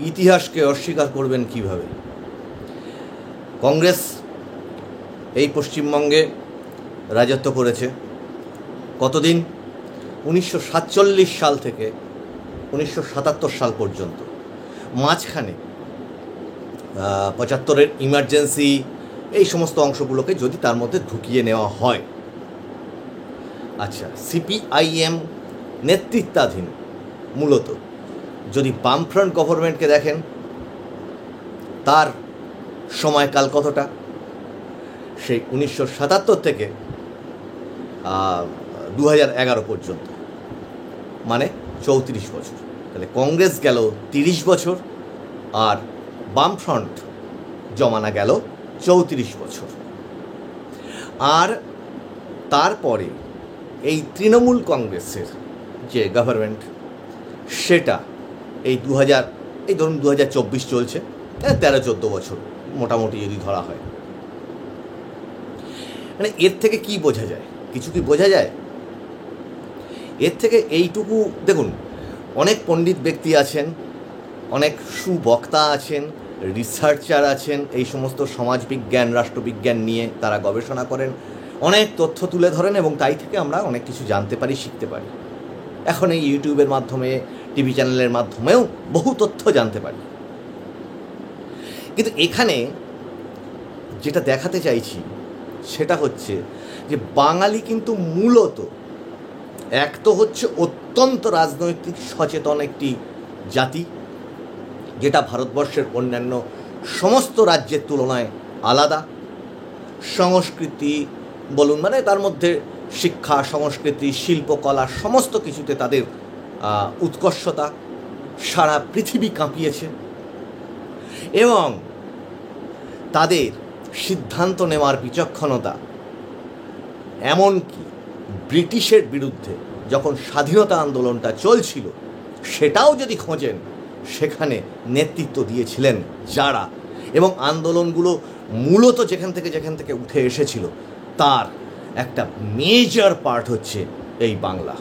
ইতিহাসকে অস্বীকার করবেন কিভাবে? কংগ্রেস এই পশ্চিমবঙ্গে রাজত্ব করেছে কতদিন? 1947 সাল থেকে 1977 সাল পর্যন্ত। মাঝখানে 75-এর ইমার্জেন্সি এই সমস্ত অংশগুলোকে যদি তার মধ্যে ঢুকিয়ে নেওয়া হয়, আচ্ছা, সিপিআইএম নেতৃত্বাধীন মূলত যদি বামফ্রন্ট গভর্নমেন্টকে দেখেন, তার সময়কাল কতটা? সেই 1977 থেকে 2011 পর্যন্ত, মানে 34 বছর। তাহলে কংগ্রেস গেল 30 বছর আর বামফ্রন্ট জমানা গেল 34 বছর। আর তারপরে এই তৃণমূল কংগ্রেসের যে গভর্নমেন্ট, সেটা এই ধরুন 2024 চলছে, 13-14 বছর মোটামুটি যদি ধরা হয়। মানে এর থেকে কি বোঝা যায়? কিছু কি বোঝা যায় এর থেকে? এইটুকু দেখুন, অনেক পণ্ডিত ব্যক্তি আছেন, অনেক সুবক্তা আছেন, রিসার্চার আছেন, এই সমস্ত সমাজবিজ্ঞান রাষ্ট্রবিজ্ঞান নিয়ে তারা গবেষণা করেন, অনেক তথ্য তুলে ধরেন এবং তাই থেকে আমরা অনেক কিছু জানতে পারি, শিখতে পারি। এখন এই ইউটিউবের মাধ্যমে, টিভি চ্যানেলের মাধ্যমেও বহু তথ্য জানতে পারি। কিন্তু এখানে যেটা দেখাতে চাইছি সেটা হচ্ছে যে বাঙালি কিন্তু মূলত এক তো হচ্ছে অত্যন্ত রাজনৈতিক সচেতন একটি জাতি, যেটা ভারতবর্ষের অন্যান্য সমস্ত রাজ্যের তুলনায় আলাদা। সংস্কৃতি বলুন, মানে তার মধ্যে শিক্ষা, সংস্কৃতি, শিল্পকলা সমস্ত কিছুতে তাদের উৎকর্ষতা সারা পৃথিবী কাঁপিয়েছে এবং তাদের সিদ্ধান্ত নেওয়ার বিচক্ষণতা, এমনকি ব্রিটিশের বিরুদ্ধে যখন স্বাধীনতা আন্দোলনটা চলছিল সেটাও যদি খোঁজেন, সেখানে নেতৃত্ব দিয়েছিলেন যারা, এবং আন্দোলনগুলো মূলত যেখান থেকে উঠে এসেছিল তার একটা মেজর পার্ট হচ্ছে এই বাংলা।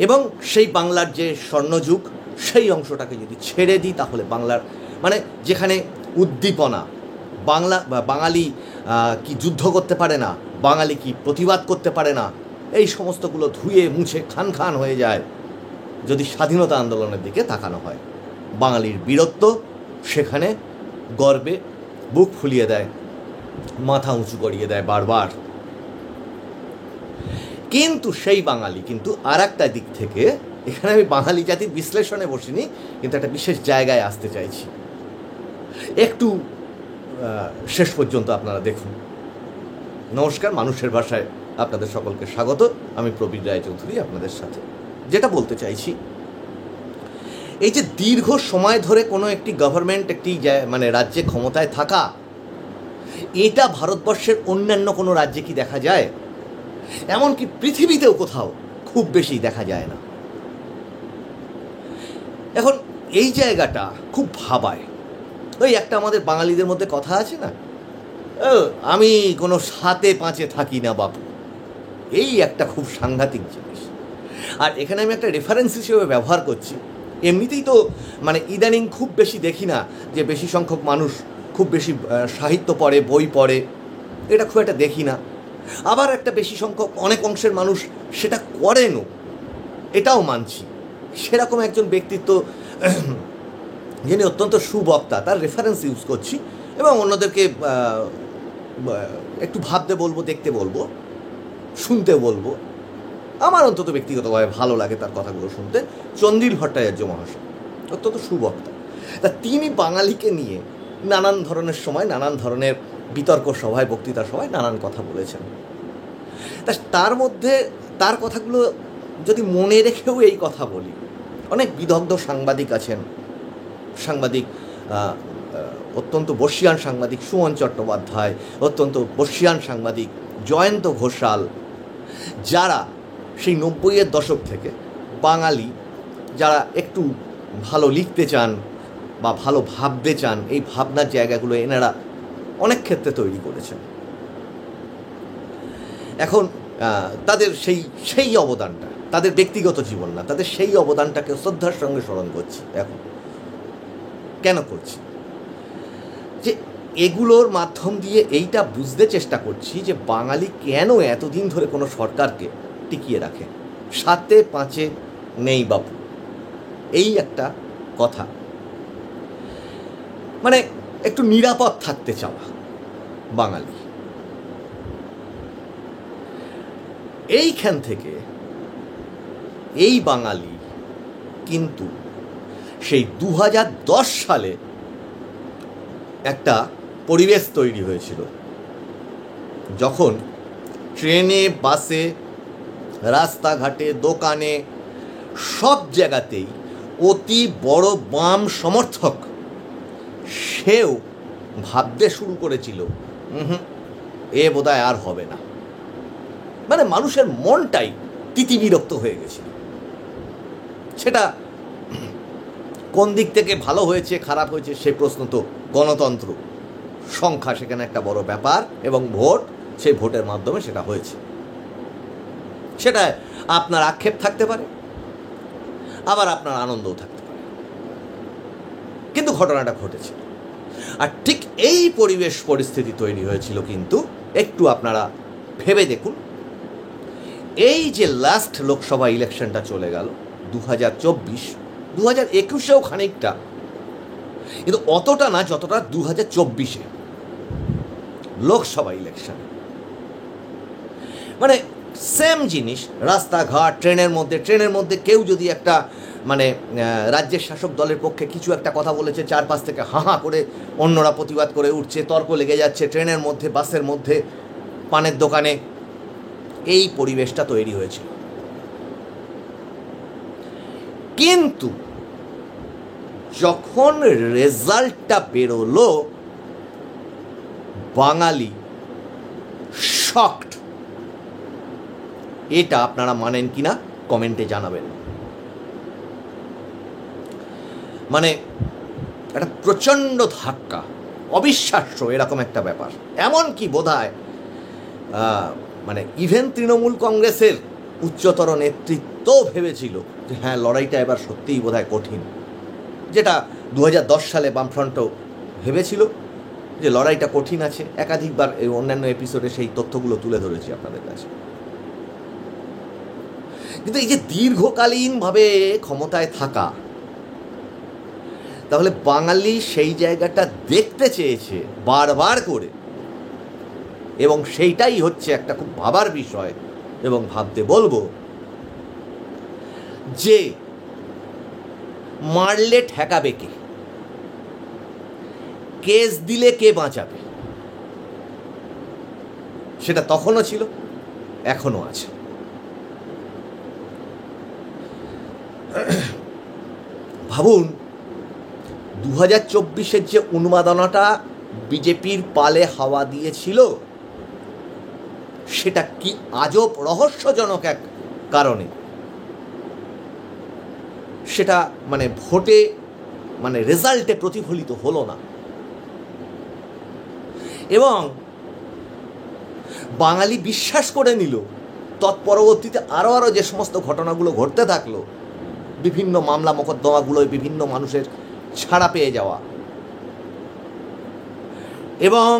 এবং সেই বাংলার যে স্বর্ণযুগ, সেই অংশটাকে যদি ছেড়ে দিই তাহলে বাংলার, মানে যেখানে উদ্দীপনা, বাঙালি কি যুদ্ধ করতে পারে না, বাঙালি কি প্রতিবাদ করতে পারে না, এই সমস্তগুলো ধুয়ে মুছে খান হয়ে যায় যদি স্বাধীনতা আন্দোলনের দিকে তাকানো হয়। বাঙালির বীরত্ব সেখানে গর্বে বুক ফুলিয়ে দেয়, মাথা উঁচু করিয়ে দেয় বারবার। কিন্তু সেই বাঙালি কিন্তু আর একটা দিক থেকে, এখানে আমি বাঙালি জাতির বিশ্লেষণে বসিনি, কিন্তু একটা বিশেষ জায়গায় আসতে চাইছি, একটু শেষ পর্যন্ত আপনারা দেখুন। নমস্কার, মানুষের ভাষায় আপনাদের সকলকে স্বাগত। আমি প্রবীর রায়চৌধুরী আপনাদের সাথে। যেটা বলতে চাইছি, এই যে দীর্ঘ সময় ধরে কোনো একটি গভর্নমেন্ট একটি মানে রাজ্যে ক্ষমতায় থাকা, এটা ভারতবর্ষের অন্যান্য কোনো রাজ্যে কি দেখা যায়? এমনকি পৃথিবীতেও কোথাও খুব বেশি দেখা যায় না। এখন এই জায়গাটা খুব ভাবায়। ওই একটা আমাদের বাঙালিদের মধ্যে কথা আছে না, আমি কোনো 7-5 থাকি না বাপু, এই একটা খুব সাংঘাতিক জিনিস। আর এখানে আমি একটা রেফারেন্স হিসেবে ব্যবহার করছি। এমনিতেই তো মানে ইদানিং খুব বেশি দেখি না যে বেশি সংখ্যক মানুষ খুব বেশি সাহিত্য পড়ে, বই পড়ে, এটা খুব একটা দেখি না। আবার একটা বেশি সংখ্যক অনেক অংশের মানুষ সেটা করেনও, এটাও মানছি। সেরকম একজন ব্যক্তিত্ব যিনি অত্যন্ত সুবক্তা, তার রেফারেন্স ইউজ করছি এবং অন্যদেরকে একটু ভাবতে বলবো, দেখতে বলবো, শুনতে বলবো। আমার অন্তত ব্যক্তিগতভাবে ভালো লাগে তার কথাগুলো শুনতে। চন্দ্রিল ভট্টাচার্য মহাশয় অত্যন্ত সুবক্তা। তা তিনি বাঙালিকে নিয়ে নানান ধরনের সময়, নানান ধরনের বিতর্ক সভায়, বক্তৃতা সভায় নানান কথা বলেছেন। তা তার মধ্যে তার কথাগুলো যদি মনে রেখেও এই কথা বলি, অনেক বিদগ্ধ সাংবাদিক আছেন, সাংবাদিক অত্যন্ত বর্ষিয়ান সাংবাদিক সুমন চট্টোপাধ্যায়, অত্যন্ত বর্ষিয়ান সাংবাদিক জয়ন্ত ঘোষাল, যারা সেই 90-এর দশক থেকে বাঙালি যারা একটু ভালো লিখতে চান বা ভালো ভাবতে চান, এই ভাবনার জায়গাগুলো এনারা অনেক ক্ষেত্রে তৈরি করেছেন। এখন তাদের সেই অবদানটা তাদের ব্যক্তিগত জীবন না, তাদের সেই অবদানটাকে শ্রদ্ধার সঙ্গে স্মরণ করছি। এখন কেন করছি, যে এগুলোর মাধ্যম দিয়ে এইটা বুঝতে চেষ্টা করছি যে বাঙালি কেন এতদিন ধরে কোনো সরকারকে টিকিয়ে রাখে। 7-এ 5-এ নেই বাবু, এই একটা কথা। মানে একটু নিরাপদ থাকতে চাওয়া বাঙালি। এইখান থেকে এই বাঙালি কিন্তু সেই 2010 সালে একটা পরিবেশ তৈরি হয়েছিল, যখন ট্রেনে, বাসে, রাস্তাঘাটে, দোকানে, সব জায়গাতেই অতি বড় বাম সমর্থক সেও ভাবতে শুরু করেছিল এ বোধহয় আর হবে না। মানে মানুষের মনটাই তিতিবিরক্ত হয়ে গেছিল। সেটা কোন দিক থেকে ভালো হয়েছে খারাপ হয়েছে সে প্রশ্ন তো গণতন্ত্র, সংখ্যা সেখানে একটা বড় ব্যাপার, এবং ভোট, সেই ভোটের মাধ্যমে সেটা হয়েছে। সেটা আপনার আক্ষেপ থাকতে পারে, আবার আপনার আনন্দও থাকতে পারে, কিন্তু ঘটনাটা ঘটেছে। আর ঠিক এই পরিবেশ পরিস্থিতি তৈরি হয়েছিল কিন্তু, একটু আপনারা ভেবে দেখুন, এই যে লাস্ট লোকসভা ইলেকশনটা চলে গেল 2024, 2021-এও খানিকটা, কিন্তু অতটা না যতটা 2024-এ লোকসভা ইলেকশন। মানে সেম জিনিস, রাস্তাঘাট, ট্রেনের মধ্যে কেউ যদি একটা মানে রাজ্যের শাসক দলের পক্ষে কিছু একটা কথা বলেছে, চারপাশ থেকে হাঁ করে অন্যরা প্রতিবাদ করে উঠছে, তর্ক লেগে যাচ্ছে ট্রেনের মধ্যে, বাসের মধ্যে, পানের দোকানে। এই পরিবেশটা তৈরি হয়েছিল। কিন্তু যখন রেজাল্টটা বেরোলো, বাঙালি শকড। এটা আপনারা মানেন কিনা কমেন্টে জানাবেন। মানে একটা প্রচণ্ড ধাক্কা, অবিশ্বাস্য এরকম একটা ব্যাপার। এমন কি বোধহয় মানে ইভেন তৃণমূল কংগ্রেসের উচ্চতর নেতৃত্ব ভেবেছিল যে হ্যাঁ, লড়াইটা এবার সত্যিই বোধহয় কঠিন। যেটা 2010 সালে বামফ্রন্টও ভেবেছিল যে লড়াইটা কঠিন আছে। একাধিকবার এই অন্যান্য এপিসোডে সেই তথ্যগুলো তুলে ধরেছি আপনাদের কাছে। কিন্তু এই যে দীর্ঘকালীনভাবে ক্ষমতায় থাকা, তাহলে বাঙালি সেই জায়গাটা দেখতে চেয়েছে বারবার করে, এবং সেইটাই হচ্ছে একটা খুব ভাবার বিষয়। এবং ভাবতে বলবো যে মারলে ঠেকাবে কে, কেস দিলে কে বাঁচাবে, সেটা তখনও ছিল, এখনো আছে। ভাবুন 2024-এর যে উন্মাদনাটা বিজেপির পালে হাওয়া দিয়েছিল, সেটা কি আজব রহস্যজনক এক কারণে সেটা মানে ভোটে, মানে রেজাল্টে প্রতিফলিত হলো না। এবং বাঙালি বিশ্বাস করে নিল। তৎপরবর্তীতে আরও যে সমস্ত ঘটনাগুলো ঘটতে থাকলো, বিভিন্ন মামলা মোকদ্দমাগুলোয় বিভিন্ন মানুষের ছাড়া পেয়ে যাওয়া, এবং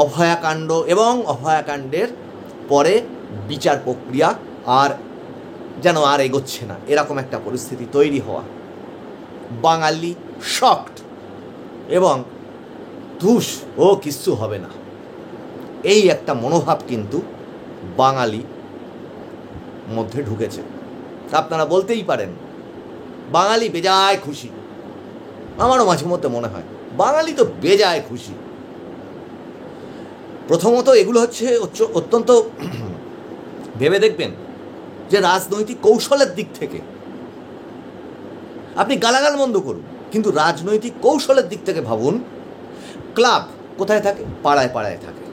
অভয়াকাণ্ড, এবং অভয়াকাণ্ডের পরে বিচার প্রক্রিয়া আর যেন আর এগোচ্ছে না, এরকম একটা পরিস্থিতি তৈরি হওয়া, বাঙালি শকড এবং ধুস, ও কিচ্ছু হবে না, এই একটা মনোভাব কিন্তু বাঙালি মধ্যে ঢুকেছে। আপনারা বলতেই পারেন বাঙালি বেজায় খুশি। আমারও মাঝে মধ্যে মনে হয় বাঙালি তো বেজায় খুশি। প্রথমত এগুলো হচ্ছে অত্যন্ত ভেবে দেখবেন যে রাজনৈতিক কৌশলের দিক থেকে আপনি গালাগাল বন্ধ করুন, কিন্তু রাজনৈতিক কৌশলের দিক থেকে ভাবুন, ক্লাব কোথায় থাকে? পাড়ায় পাড়ায় থাকে।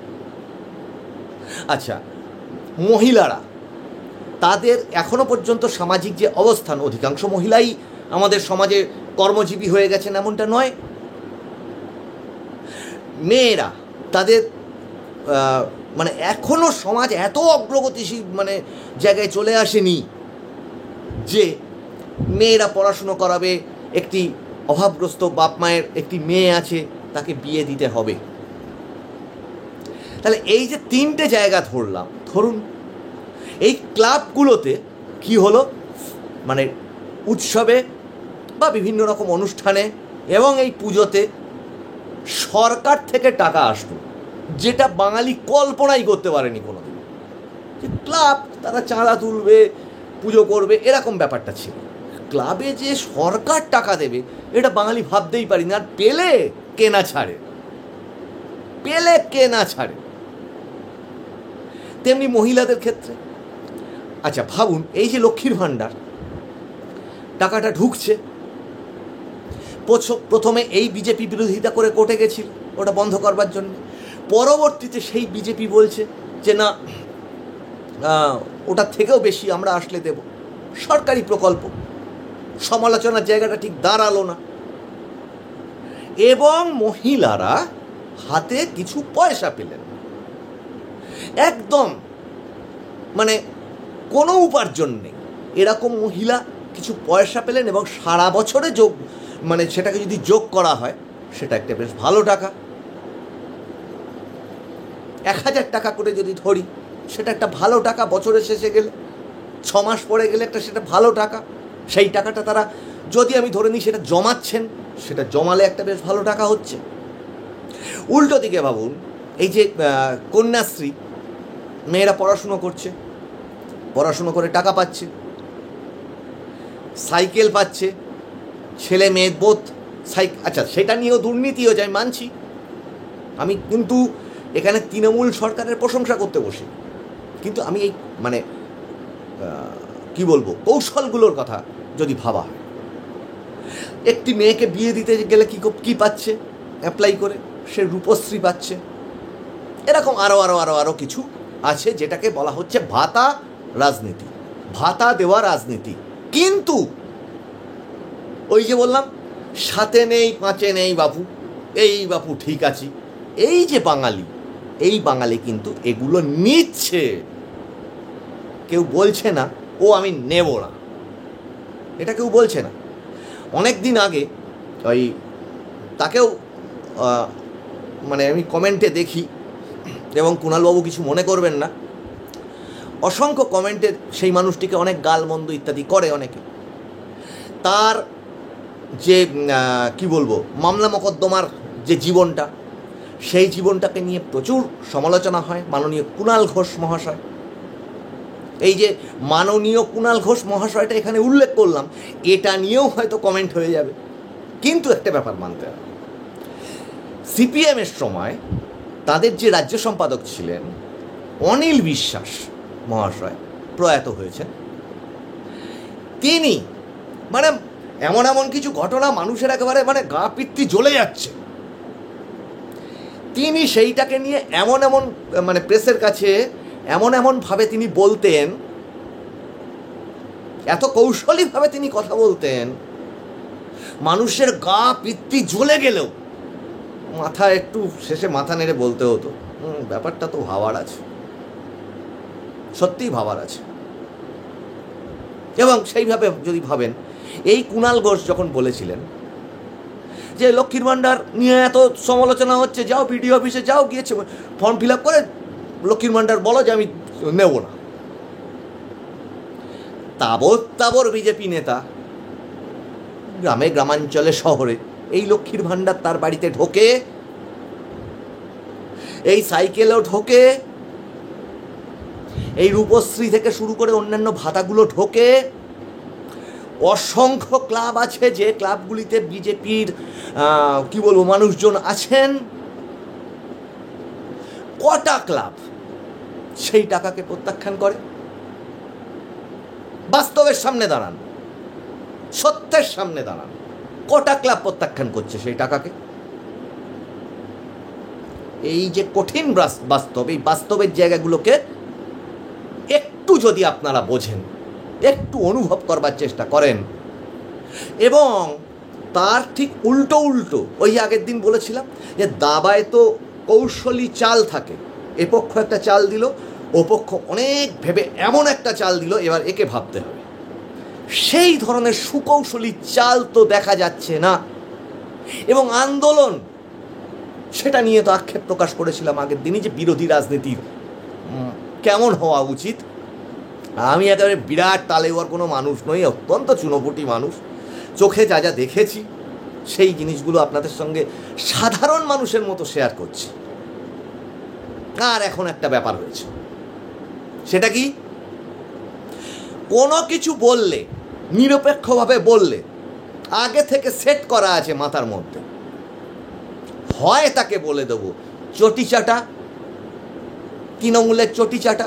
আচ্ছা, মহিলারা, তাদের এখনো পর্যন্ত সামাজিক যে অবস্থান, অধিকাংশ মহিলাই আমাদের সমাজে কর্মজীবী হয়ে গেছেন এমনটা নয়। মেয়েরা, তাদের মানে এখনো সমাজ এত অগ্রগতিশীল মানে জায়গায় চলে আসেনি যে মেয়েরা পড়াশুনো করাবে, একটি অভাবগ্রস্ত বাপ মায়ের একটি মেয়ে আছে, তাকে বিয়ে দিতে হবে। তাহলে এই যে তিনটে জায়গা ধরলাম, ধরুন এই ক্লাবগুলোতে কি হলো, মানে উৎসবে বা বিভিন্ন রকম অনুষ্ঠানে এবং এই পুজোতে সরকার থেকে টাকা আসতো, যেটা বাঙালি কল্পনাই করতে পারেনি কোনোদিন, যে ক্লাব তারা চাঁদা তুলবে, পুজো করবে, এরকম ব্যাপারটা ছিল। ক্লাবে যে সরকার টাকা দেবে এটা বাঙালি ভাবতেই পারি না। আর পেলে কেনা ছাড়ে, পেলে কেনা ছাড়ে। তেমনি মহিলাদের ক্ষেত্রে, আচ্ছা ভাবুন, এই যে লক্ষ্মীর ভাণ্ডার টাকাটা ঢুকছে, প্রথমে এই বিজেপি বিরোধিতা করে কোর্টে গেছিল ওটা বন্ধ করবার জন্য, পরবর্তীতে সেই বিজেপি বলছে যে না, ওটার থেকেও বেশি আমরা আসলে দেব। সরকারি প্রকল্প, সমালোচনার জায়গাটা ঠিক দাঁড়ালো না, এবং মহিলারা হাতে কিছু পয়সা পেলেন, একদম মানে কোনো উপার্জন নেই এরকম মহিলা কিছু পয়সা পেলেন, এবং সারা বছরে যোগ, মানে সেটাকে যদি যোগ করা হয় সেটা একটা বেশ ভালো টাকা। 1000 টাকা করে যদি ধরি, সেটা একটা ভালো টাকা। বছরের শেষে গেলে, 6 মাস পরে গেলে একটা সেটা ভালো টাকা। সেই টাকাটা তারা যদি আমি ধরে নিই সেটা জমাচ্ছেন, সেটা জমালে একটা বেশ ভালো টাকা হচ্ছে। উল্টো দিকে ভাবুন, এই যে কন্যাশ্রী, মেয়েরা পড়াশুনো করছে, পড়াশুনো করে টাকা পাচ্ছে, সাইকেল পাচ্ছে, ছেলে মেয়ে বোধ আচ্ছা সেটা নিয়েও দুর্নীতি হয়ে যায়, মানছি আমি, কিন্তু এখানে তৃণমূল সরকারের প্রশংসা করতে বসি। কিন্তু আমি এই মানে কি বলবো, কৌশলগুলোর কথা যদি ভাবা হয়, একটি মেয়েকে বিয়ে দিতে গেলে কি পাচ্ছে অ্যাপ্লাই করে, সে রূপশ্রী পাচ্ছে। এরকম আরও আরও আরও আরও কিছু আছে যেটাকে বলা হচ্ছে ভাতা রাজনীতি, ভাতা দেওয়া রাজনীতি। কিন্তু ওই যে বললাম, সাথে নেই পাঁচে নেই বাপু, এই বাপু ঠিক আছি, এই যে বাঙালি, এই বাঙালি কিন্তু এগুলো নিচ্ছে, কেউ বলছে না ও আমি নেব না, এটা কেউ বলছে না। অনেক দিন আগে ওই তাকেও মানে আমি কমেন্টে দেখি, এবং কুণালবাবু কিছু মনে করবেন না, অসংখ্য কমেন্টে সেই মানুষটিকে অনেক গালমন্দ ইত্যাদি করে অনেকে। তার যে কি বলবো, মামলা মকদ্দমার যে জীবনটা, সেই জীবনটাকে নিয়ে প্রচুর সমালোচনা হয় মাননীয় কুণাল ঘোষ মহাশয়। এই যে মাননীয় কুণাল ঘোষ মহাশয়টা এখানে উল্লেখ করলাম, এটা নিয়েও হয়তো কমেন্ট হয়ে যাবে। কিন্তু একটা ব্যাপার মানতে হবে, সিপিএমের সময় তাদের যে রাজ্য সম্পাদক ছিলেন অনিল বিশ্বাস মহাশয় প্রয়াত হয়েছেন। তিনি মানে এমন এমন কিছু ঘটনা মানুষের একেবারে মানে গা পিত্তি জ্বলে যাচ্ছে, তিনি সেইটাকে নিয়ে এমন এমন মানে প্রেসের কাছে এমন এমনভাবে তিনি বলতেন, এত কৌশলীভাবে তিনি কথা বলতেন, মানুষের গা পিত্তি জ্বলে গেলেও মাথা একটু শেষে মাথা নেড়ে বলতে হতো ব্যাপারটা তো ভাবার আছে, সত্যিই ভাবার আছে। এবং সেইভাবে যদি ভাবেন, এই কুণাল ঘোষ যখন বলেছিলেন যে লক্ষ্মীর ভাণ্ডার নিয়ে এত সমালোচনা হচ্ছে, যাও বিডিও অফিসে যাও, গিয়েছে ফর্ম ফিল আপ করে লক্ষ্মীর ভাণ্ডার বলো যে আমি নেব না, তাবর বিজেপি নেতা গ্রামে গ্রামাঞ্চলে শহরে এই লক্ষ্মীর ভাণ্ডার তার বাড়িতে ঢোকে, এই সাইকেলেও ঢোকে, এই রূপশ্রী থেকে শুরু করে অন্যান্য ভাতাগুলো ঢোকে। অসংখ্য ক্লাব আছে যে ক্লাবগুলিতে বিজেপির কি বলবো মানুষজন আছেন। কটা ক্লাব সেই টাকাকে প্রত্যাখ্যান করে? বাস্তবের সামনে দাঁড়ান, সত্যের সামনে দাঁড়ান, কটা ক্লাব প্রত্যাখ্যান করছে সেই টাকাকে? এই যে কঠিন বাস্তব, এই বাস্তবের জায়গাগুলোকে একটু যদি আপনারা বোঝেন, একটু অনুভব করবার চেষ্টা করেন, এবং তার ঠিক উল্টো উল্টো, ওই আগের দিন বলেছিলাম যে দাবায় তো কৌশলী চাল থাকে, এ পক্ষ একটা চাল দিল, ও পক্ষ অনেক ভেবে এমন একটা চাল দিল, এবার একে ভাবতে হবে। সেই ধরনের সুকৌশলী চাল তো দেখা যাচ্ছে না। এবং আন্দোলন, সেটা নিয়ে তো আক্ষেপ প্রকাশ করেছিলাম আগের দিনই যে বিরোধী রাজনীতির কেমন হওয়া উচিত। আমি একেবারে বিরাট তালেওয়ার কোনো মানুষ নই, অত্যন্ত চুনোপুটি মানুষ। চোখে যা যা দেখেছি সেই জিনিসগুলো আপনাদের সঙ্গে সাধারণ মানুষের মতো শেয়ার করছি। আর এখন একটা ব্যাপার হয়েছে, সেটা কি, কোনো কিছু বললে, নিরপেক্ষভাবে বললে, আগে থেকে সেট করা আছে মাথার মধ্যে, হয় তাকে বলে দেবো চটি চাটা, তৃণমূলের চটি চাটা,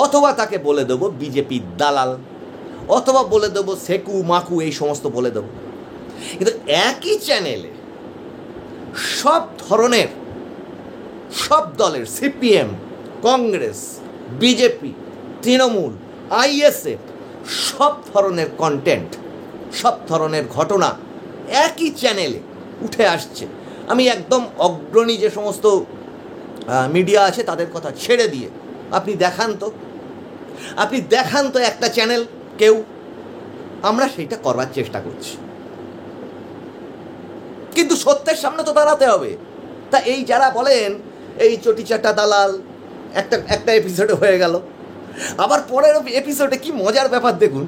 অথবা তাকে বলে দেবো বিজেপির দালাল, অথবা বলে দেবো সেকু মাকু, এই সমস্ত বলে দেবো। কিন্তু একই চ্যানেলে সব ধরনের, সব দলের, CPM, Congress, BJP, Trinamool, ISF, সব ধরনের কন্টেন্ট, সব ধরনের ঘটনা একই চ্যানেলে উঠে আসছে। আমি একদম অগ্রণী যে সমস্ত মিডিয়া আছে তাদের কথা ছেড়ে দিয়ে আপনি দেখান তো একটা চ্যানেল কেউ, আমরা সেইটা করবার চেষ্টা করছি। কিন্তু সত্যের সামনে তো দাঁড়াতে হবে। তা এই যারা বলেন এই চটিচাটা দালাল, একটা এপিসোডে হয়ে গেল, আবার পরের এপিসোডে কি মজার ব্যাপার দেখুন,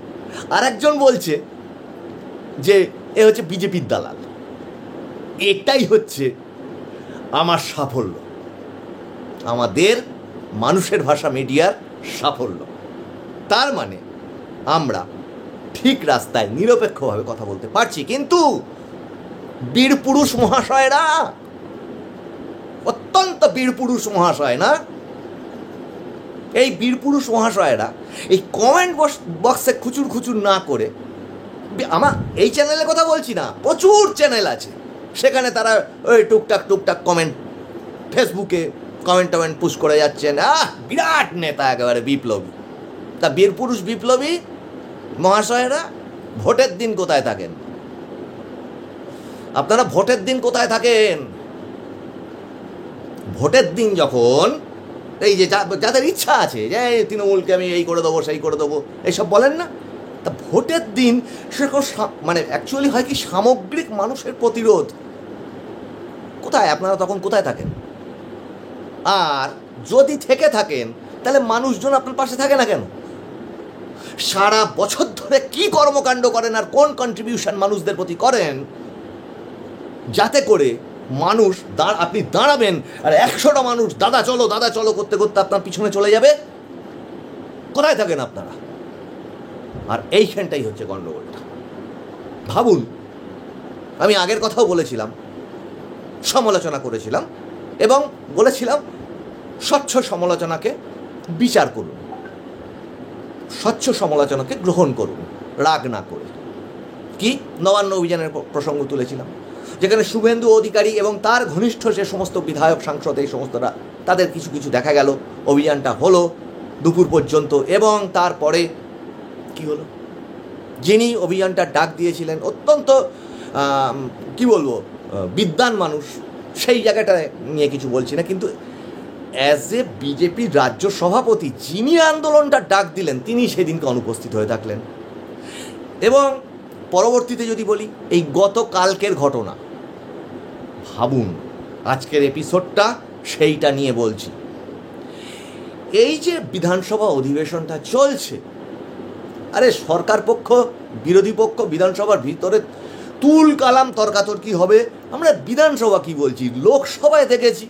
আর একজন বলছে যে এ হচ্ছে বিজেপির দালাল। এটাই হচ্ছে আমার সাফল্য, আমাদের মানুষের ভাষা মিডিয়ার সাফল্য। তার মানে আমরা ঠিক রাস্তায় নিরপেক্ষভাবে কথা বলতে পারছি। কিন্তু বীরপুরুষ মহাশয়রা, অত্যন্ত বীরপুরুষ মহাশয় না, এই বীরপুরুষ মহাশয়রা এই কমেন্ট বক্সে খুচুর না করে, আমার এই চ্যানেলের কথা বলছি না, প্রচুর চ্যানেল আছে, সেখানে তারা ওই টুকটাক কমেন্ট, ফেসবুকে কমেন্ট পুশ করে যাচ্ছেন। বিরাট নেতা, একেবারে বিপ্লবী। তা বীরপুরুষ বিপ্লবী মহাশয়েরা ভোটের দিন কোথায় থাকেন? আপনারা ভোটের দিন কোথায় থাকেন? ভোটের দিন যখন এই যে যাদের ইচ্ছা আছে যে তৃণমূলকে আমি এই করে দেবো, সেই করে দেবো, এইসব বলেন না, তা ভোটের দিন সেরকম মানে অ্যাকচুয়ালি হয় কি, সামগ্রিক মানুষের প্রতিরোধ। কোথায় আপনারা তখন কোথায় থাকেন? আর যদি থেকে থাকেন তাহলে মানুষজন আপনার পাশে থাকে না কেন? সারা বছর ধরে কি কর্মকাণ্ড করেন আর কোন কন্ট্রিবিউশন মানুষদের প্রতি করেন, যাতে করে মানুষ আপনি দাঁড়াবেন আর 100টা মানুষ দাদা চলো করতে করতে আপনার পিছনে চলে যাবে? কোথায় থাকেন আপনারা? আর এইখানটাই হচ্ছে গণ্ডগোলটা। ভাবুন, আমি আগের কথাও বলেছিলাম, সমালোচনা করেছিলাম এবং বলেছিলাম স্বচ্ছ সমালোচনাকে বিচার করুন, স্বচ্ছ সমালোচনাকে গ্রহণ করুন, রাগ না করে। কি নবান্ন অভিযানের প্রসঙ্গ তুলেছিলাম, যেখানে শুভেন্দু অধিকারী এবং তার ঘনিষ্ঠ যে সমস্ত বিধায়ক, সাংসদ, এই সমস্তরা, তাদের কিছু দেখা গেল, অভিযানটা হলো দুপুর পর্যন্ত, এবং তারপরে কি হলো, যিনি অভিযানটা ডাক দিয়েছিলেন, অত্যন্ত কি বলবো, বিদ্বান মানুষ, সেই জায়গাটা নিয়ে কিছু বলছি না, কিন্তু অ্যাজ এ বিজেপির রাজ্য সভাপতি যিনি আন্দোলনটা ডাক দিলেন, তিনি সেদিনকে অনুপস্থিত হয়ে থাকলেন। এবং পরবর্তীতে যদি বলি, এই গতকালকের ঘটনা, ভাবুন, আজকের এপিসোডটা সেইটা নিয়ে বলছি। এই যে বিধানসভা অধিবেশনটা চলছে, আরে সরকার পক্ষ, বিরোধী পক্ষ, বিধানসভার ভিতরে তুল কালাম তর্কাতর্কি হবে। আমরা বিধানসভা কি বলছি, লোকসভায় দেখেছি,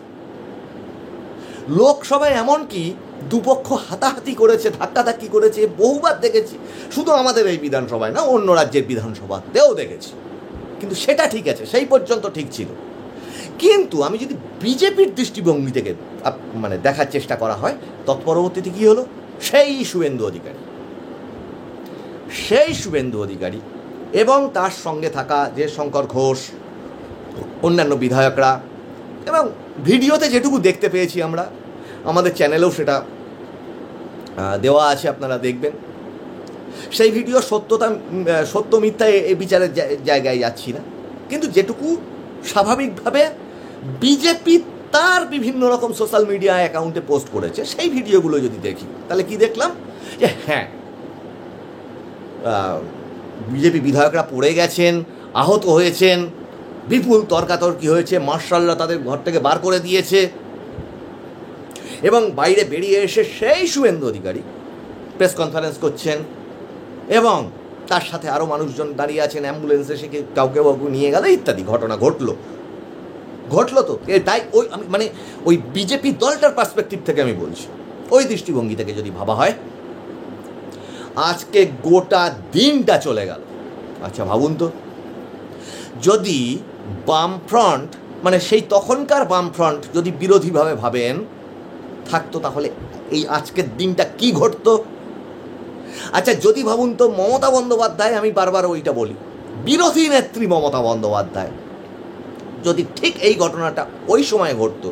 লোকসভায় এমনকি দুপক্ষ হাতাহাতি করেছে, ধাক্কাধাক্কি করেছে, বহুবার দেখেছি। শুধু আমাদের এই বিধানসভায় না, অন্য রাজ্যের বিধানসভাতেও দেখেছি। কিন্তু সেটা ঠিক আছে, সেই পর্যন্ত ঠিক ছিল। কিন্তু আমি যদি বিজেপির দৃষ্টিভঙ্গি থেকে মানে দেখার চেষ্টা করা হয়, তৎপরবর্তীতে কী হলো, সেই শুভেন্দু অধিকারী এবং তার সঙ্গে থাকা যে শঙ্কর ঘোষ, অন্যান্য বিধায়করা, এবং ভিডিওতে যেটুকু দেখতে পেয়েছি আমরা, আমাদের চ্যানেলেও সেটা দেওয়া আছে, আপনারা দেখবেন। সেই ভিডিও সত্য মিথ্যা এই বিচারের জায়গায় যাচ্ছি না, কিন্তু যেটুকু স্বাভাবিকভাবে বিজেপি তার বিভিন্ন রকম সোশ্যাল মিডিয়া অ্যাকাউন্টে পোস্ট করেছে, সেই ভিডিওগুলো যদি দেখি, তাহলে কি দেখলাম, যে হ্যাঁ, বিজেপি বিধায়করা পড়ে গেছেন, আহত হয়েছেন, বিপুল তর্কাতর্কি হয়েছে, মার্শালরা তাদের ঘর থেকে বার করে দিয়েছে, এবং বাইরে বেরিয়ে এসে সেই শুভেন্দু অধিকারী প্রেস কনফারেন্স করছেন এবং তার সাথে আরও মানুষজন দাঁড়িয়ে আছেন, অ্যাম্বুলেন্সে সে কাউকে নিয়ে গেল ইত্যাদি ঘটনা ঘটলো তো। তাই ওই আমি মানে ওই বিজেপি দলটার পার্সপেক্টিভ থেকে আমি বলছি, ওই দৃষ্টিভঙ্গি থেকে যদি ভাবা হয়, আজকে গোটা দিনটা চলে গেল। আচ্ছা ভাবুন তো, যদি বামফ্রন্ট মানে সেই তখনকার বামফ্রন্ট যদি বিরোধীভাবে ভাবেন থাকতো, তাহলে এই আজকের দিনটা কি ঘটতো? আচ্ছা যদি ভাবুন তো, মমতা বন্দ্যোপাধ্যায়, আমি বারবার ওইটা বলি, বিরোধী নেত্রী মমতা বন্দ্যোপাধ্যায় যদি ঠিক এই ঘটনাটা ওই সময় ঘটতো,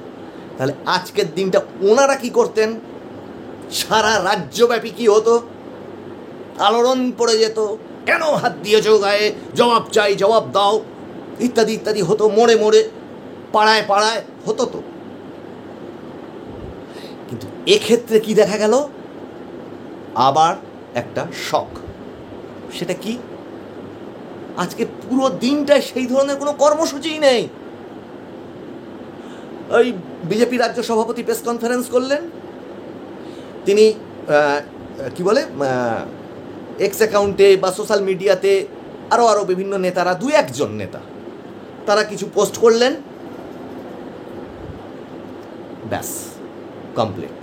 তাহলে আজকের দিনটা ওনারা কি করতেন? সারা রাজ্যব্যাপী কি হতো? আলোড়ন পড়ে যেত, কেন হাত দিয়েছ গায়ে, জবাব চাই, জবাব দাও, ইত্যাদি ইত্যাদি হতো, মোড়ে মোড়ে, পাড়ায় পাড়ায় হতো তো। কিন্তু এক্ষেত্রে কি দেখা গেল? আবার একটা শক। সেটা কি? আজকে পুরো দিনটায় সেই ধরনের কোনো কর্মসূচিই নেই। ওই বিজেপি রাজ্য সভাপতি প্রেস কনফারেন্স করলেন, তিনি কি বলে এক্স অ্যাকাউন্টে বা সোশ্যাল মিডিয়াতে আরও বিভিন্ন নেতারা, দু একজন নেতা, তারা কিছু পোস্ট করলেন, ব্যাস কমপ্লিট।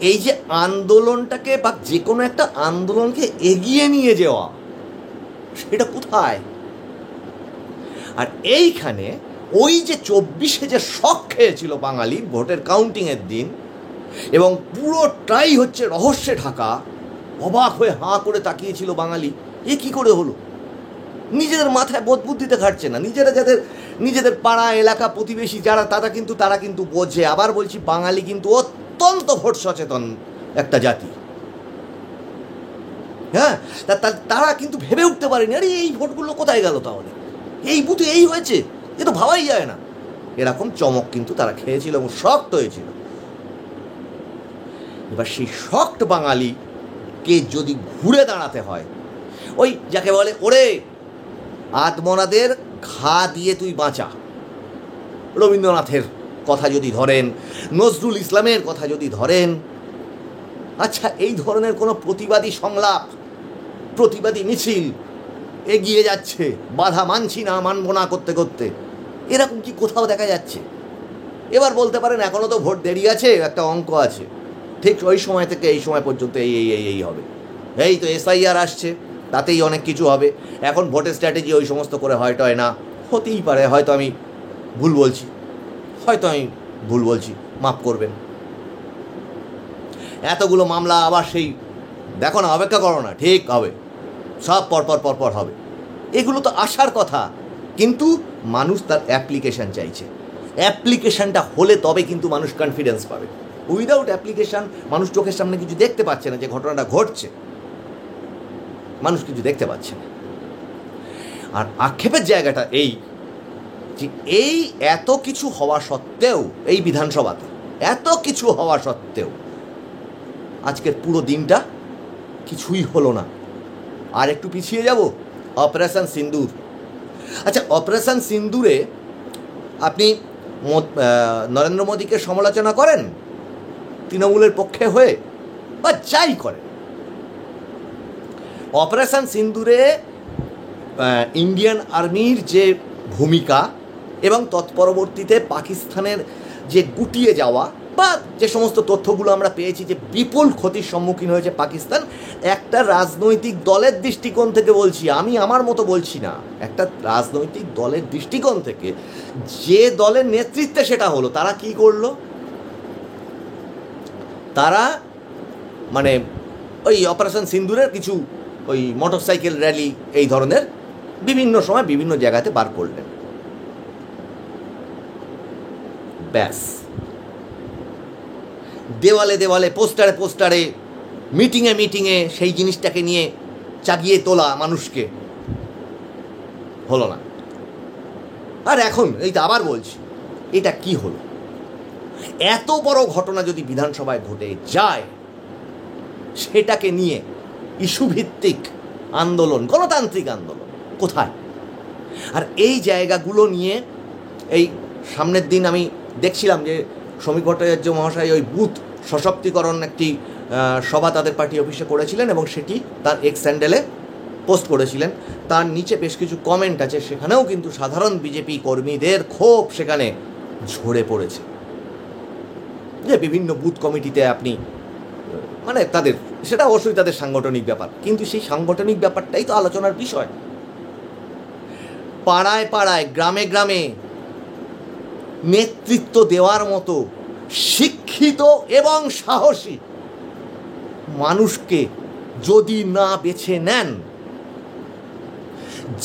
এই যে আন্দোলনটাকে বা যে কোনো একটা আন্দোলনকে এগিয়ে নিয়ে যাওয়া, সেটা কোথায়? আর এইখানে ওই যে 24-এ যে শক খেয়েছিল বাঙালি ভোটের কাউন্টিংয়ের দিন, এবং পুরোটাই হচ্ছে রহস্যে ঢাকা, অবাক হয়ে হাঁ করে তাকিয়েছিল বাঙালি, এ কি করে হলো? নিজেদের মাথায় বোধ বুদ্ধিতে খাটছে না। নিজেদের পাড়া এলাকা প্রতিবেশী যারা, তারা কিন্তু বোঝে। আবার বলছি, বাঙালি কিন্তু অত্যন্ত ভোট সচেতন একটা জাতি। হ্যাঁ, তারা কিন্তু ভেবে উঠতে পারেনি, আরে এই ভোটগুলো কোথায় গেল, তাহলে এই বুথে এই হয়েছে, এ তো ভাবাই যায় না। এরকম চমক কিন্তু তারা খেয়েছিল এবং শক্ত হয়েছিল। এবার সেই শক্ত বাঙালিকে যদি ঘুরে দাঁড়াতে হয়, ওই যাকে বলে, ওরে আত্মনাদের ঘা দিয়ে তুই বাঁচা, রবীন্দ্রনাথের কথা যদি ধরেন, নজরুল ইসলামের কথা যদি ধরেন, আচ্ছা এই ধরনের কোনো প্রতিবাদী সংলাপ, প্রতিবাদী মিছিল এগিয়ে যাচ্ছে, বাধা মানছি না, মানব না করতে করতে, এরকম কি কোথাও দেখা যাচ্ছে? এবার বলতে পারেন এখনও তো ভোট দেরি আছে, একটা অঙ্ক আছে, ঠিক ওই সময় থেকে এই সময় পর্যন্ত এই হবে, এই তো SIR আসছে, তাতেই অনেক কিছু হবে। এখন ভোটের স্ট্র্যাটেজি ওই সমস্ত করে হয়তো হয় না, হতেই পারে, হয়তো আমি ভুল বলছি, মাফ করবেন। এতগুলো মামলা আবার সেই দেখো না, অপেক্ষা করো না, ঠিক হবে, সব পরপর হবে, এগুলো তো আসার কথা। কিন্তু মানুষ তার অ্যাপ্লিকেশান চাইছে, অ্যাপ্লিকেশানটা হলে তবে কিন্তু মানুষ কনফিডেন্স পাবে। উইদাউট অ্যাপ্লিকেশান মানুষ চোখের সামনে কিছু দেখতে পাচ্ছে না, যে ঘটনাটা ঘটছে মানুষ কিছু দেখতে পাচ্ছে না। আর আক্ষেপের জায়গাটা এই যে এই এত কিছু হওয়া সত্ত্বেও, এই বিধানসভাতে এত কিছু হওয়া সত্ত্বেও আজকের পুরো দিনটা কিছুই হলো না। আর একটু পিছিয়ে যাব, অপারেশন সিন্দুর। আচ্ছা, অপারেশন সিন্দুরে আপনি নরেন্দ্র মোদীকে সমালোচনা করেন তৃণমূলের পক্ষে হয়ে, বা যাই করেন, অপারেশন সিন্দুরে ইন্ডিয়ান আর্মির যে ভূমিকা এবং তৎপরবর্তীতে পাকিস্তানের যে গুটিয়ে যাওয়া, বা যে সমস্ত তথ্যগুলো আমরা পেয়েছি যে বিপুল ক্ষতির সম্মুখীন হয়েছে পাকিস্তান, একটা রাজনৈতিক দলের দৃষ্টিকোণ থেকে বলছি, আমি আমার মতো বলছি না, একটা রাজনৈতিক দলের দৃষ্টিকোণ থেকে, যে দলের নেতৃত্বে সেটা হলো, তারা কি করলো? তারা মানে ওই অপারেশন সিন্দুরের কিছু ওই মোটরসাইকেল র্যালি এই ধরনের বিভিন্ন সময় বিভিন্ন জায়গাতে বার করলেন, ব্যাস। দেওয়ালে পোস্টারে মিটিংয়ে সেই জিনিসটাকে নিয়ে চাগিয়ে তোলা মানুষকে হলো না। আর এখন এই তো আবার বলছি, এটা কি হলো? এত বড় ঘটনা যদি বিধানসভায় ঘটে যায়, সেটাকে নিয়ে ইস্যুভিত্তিক আন্দোলন, গণতান্ত্রিক আন্দোলন কোথায়? আর এই জায়গাগুলো নিয়ে এই সামনের দিন আমি দেখছিলাম যে শ্রমিক ভট্টাচার্য মহাশয় ওই বুথ সশক্তিকরণ একটি সভা তাদের পার্টি অফিসে করেছিলেন এবং সেটি তার এক্স হ্যান্ডেলে পোস্ট করেছিলেন। তার নিচে বেশ কিছু কমেন্ট আছে, সেখানেও কিন্তু সাধারণ বিজেপি কর্মীদের ক্ষোভ সেখানে ঝরে পড়েছে যে বিভিন্ন বুথ কমিটিতে আপনি মানে তাদের, সেটা অবশ্যই তাদের সাংগঠনিক ব্যাপার, কিন্তু সেই সাংগঠনিক ব্যাপারটাই তো আলোচনার বিষয়। পাড়ায় পাড়ায়, গ্রামে গ্রামে নেতৃত্ব দেওয়ার মতো শিক্ষিত এবং সাহসী মানুষকে যদি না বেছে নেন,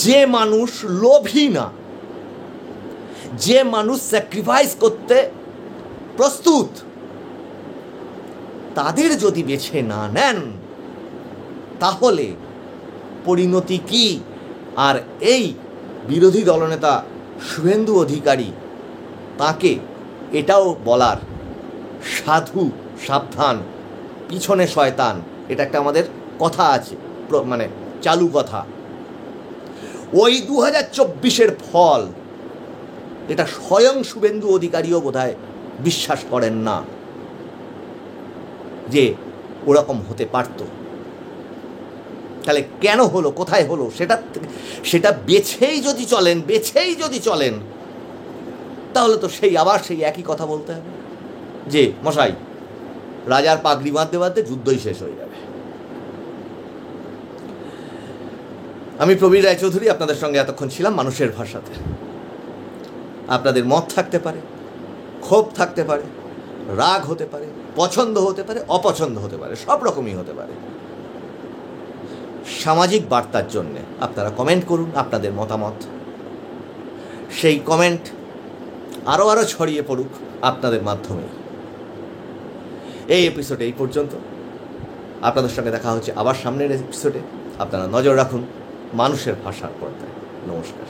যে মানুষ লোভী না, যে মানুষ স্যাক্রিফাইস করতে প্রস্তুত, তাদের যদি বেছে না নেন, তাহলে পরিণতি কি? আর এই বিরোধী দলনেতা শুভেন্দু অধিকারী তাকে এটাও বলার, সাধু সাবধান, পিছনে শয়তান, এটা একটা আমাদের কথা আছে, মানে চালু কথা। ওই 2024-এর ফল এটা স্বয়ং শুভেন্দু অধিকারীও বোধহয় বিশ্বাস করেন না যে ওরকম হতে পারত। তাহলে কেন হলো, কোথায় হলো, সেটা বেছেই যদি চলেন তাহলে তো আবার সেই একই কথা বলতে হবে যে মশাই রাজার পাগড়ি বাঁধতে বাঁধতে যুদ্ধই শেষ হয়ে যাবে। আমি প্রবীর রায়চৌধুরী, আপনাদের সঙ্গে এতক্ষণ ছিলাম মানুষের ভাষাতে। আপনাদের মত থাকতে পারে, ক্ষোভ থাকতে পারে, রাগ হতে পারে, পছন্দ হতে পারে, অপছন্দ হতে পারে, সব রকমই হতে পারে। সামাজিক বার্তার জন্যে আপনারা কমেন্ট করুন আপনাদের মতামত, সেই কমেন্ট আরও ছড়িয়ে পড়ুক আপনাদের মাধ্যমে। এই এপিসোডে এই পর্যন্ত, আপনাদের সঙ্গে দেখা হচ্ছে আবার সামনের এপিসোডে। আপনারা নজর রাখুন মানুষের ভাষার পর্দায়। নমস্কার।